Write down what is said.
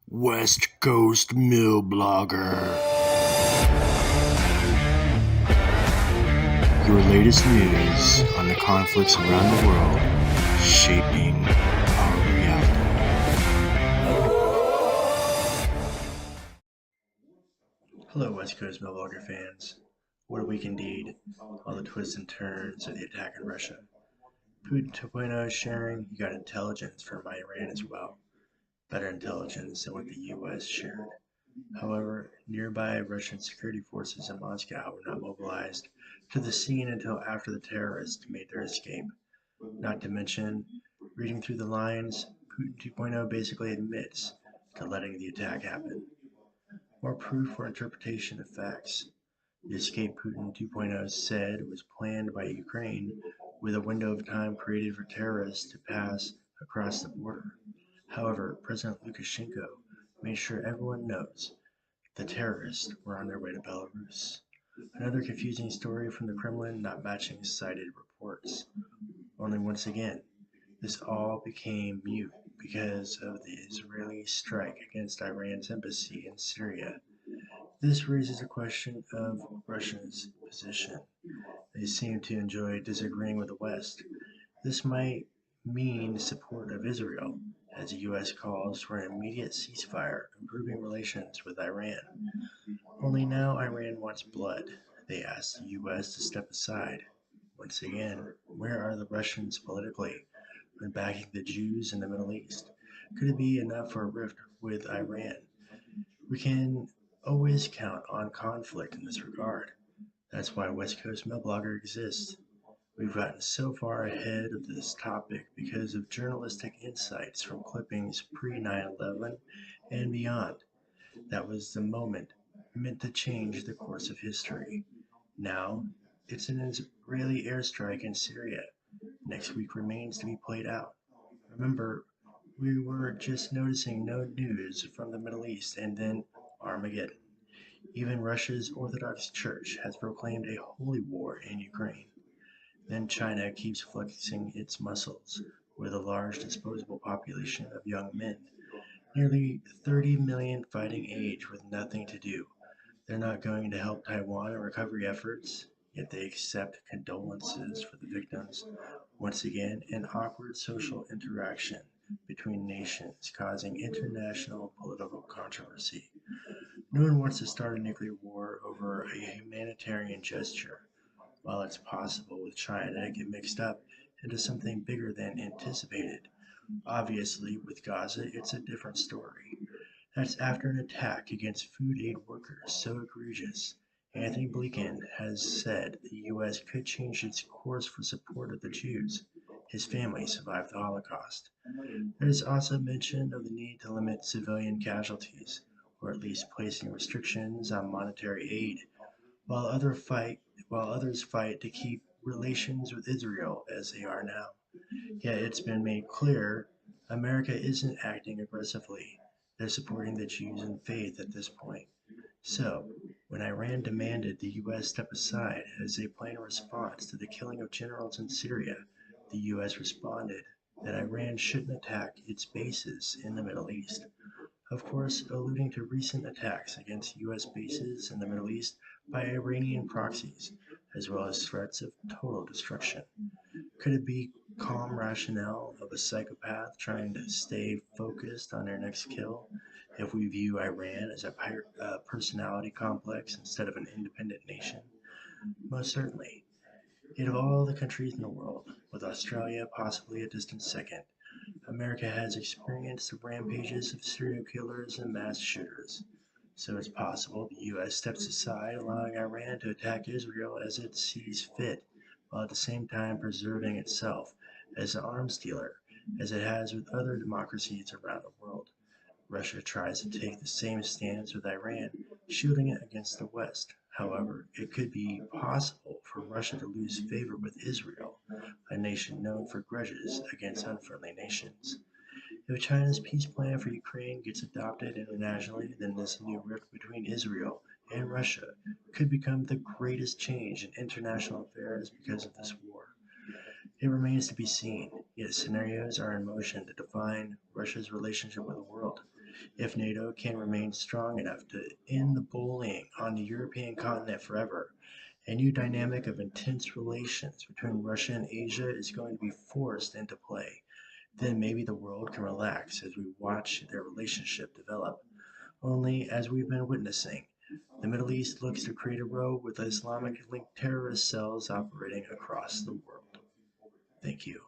West Coast Milblogger. Your latest news on the conflicts around the world shaping our reality. Hello, West Coast Milblogger fans. What a week indeed. All the twists and turns of the attack in Russia. Putin 2.0 is sharing, you got intelligence from Iran as well. Better intelligence than what the US shared. However, nearby Russian security forces in Moscow were not mobilized to the scene until after the terrorists made their escape. Not to mention, reading through the lines, Putin 2.0 basically admits to letting the attack happen. More proof or interpretation of facts. The escape, Putin 2.0 said, was planned by Ukraine with a window of time created for terrorists to pass across the border. However, President Lukashenko made sure everyone knows the terrorists were on their way to Belarus. Another confusing story from the Kremlin not matching cited reports. Only once again, this all became mute because of the Israeli strike against Iran's embassy in Syria. This raises a question of Russia's position. They seem to enjoy disagreeing with the West. This might mean support of Israel, as the U.S. calls for an immediate ceasefire, improving relations with Iran. Only now Iran wants blood. They ask the U.S. to step aside. Once again, where are the Russians politically when backing the Jews in the Middle East? Could it be enough for a rift with Iran? We can always count on conflict in this regard. That's why West Coast Milblogger exists. We've gotten so far ahead of this topic because of journalistic insights from clippings pre 9/11 and beyond. That was the moment meant to change the course of history. Now, it's an Israeli airstrike in Syria. Next week remains to be played out. Remember, we were just noticing no news from the Middle East and then Armageddon. Even Russia's Orthodox Church has proclaimed a holy war in Ukraine. Then China keeps flexing its muscles with a large disposable population of young men, nearly 30 million fighting age with nothing to do. They're not going to help Taiwan in recovery efforts, yet they accept condolences for the victims. Once again, an awkward social interaction between nations causing international political controversy. No one wants to start a nuclear war over a humanitarian gesture, while it's possible with China to get mixed up into something bigger than anticipated. Obviously, with Gaza, it's a different story. That's after an attack against food aid workers so egregious. Anthony Blinken has said the U.S. could change its course for support of the Jews. His family survived the Holocaust. There is also mention of the need to limit civilian casualties, or at least placing restrictions on monetary aid, while others fight to keep relations with Israel as they are now. Yet it's been made clear America isn't acting aggressively. They're supporting the Jews in faith at this point. So, when Iran demanded the U.S. step aside as a plain response to the killing of generals in Syria, the U.S. responded that Iran shouldn't attack its bases in the Middle East. Of course, alluding to recent attacks against U.S. bases in the Middle East by Iranian proxies, as well as threats of total destruction. Could it be calm rationale of a psychopath trying to stay focused on their next kill if we view Iran as a personality complex instead of an independent nation? Most certainly. Yet of all the countries in the world, with Australia possibly a distant second, America has experienced the rampages of serial killers and mass shooters. So it's possible the U.S. steps aside, allowing Iran to attack Israel as it sees fit, while at the same time preserving itself as an arms dealer, as it has with other democracies around the world. Russia tries to take the same stance with Iran, shielding it against the West. However, it could be possible for Russia to lose favor with Israel, a nation known for grudges against unfriendly nations. If China's peace plan for Ukraine gets adopted internationally, then this new rift between Israel and Russia could become the greatest change in international affairs because of this war. It remains to be seen, yet scenarios are in motion to define Russia's relationship with the world. If NATO can remain strong enough to end the bullying on the European continent forever, a new dynamic of intense relations between Russia and Asia is going to be forced into play. Then maybe the world can relax as we watch their relationship develop. Only, as we've been witnessing, the Middle East looks to create a row with Islamic linked terrorist cells operating across the world. Thank you.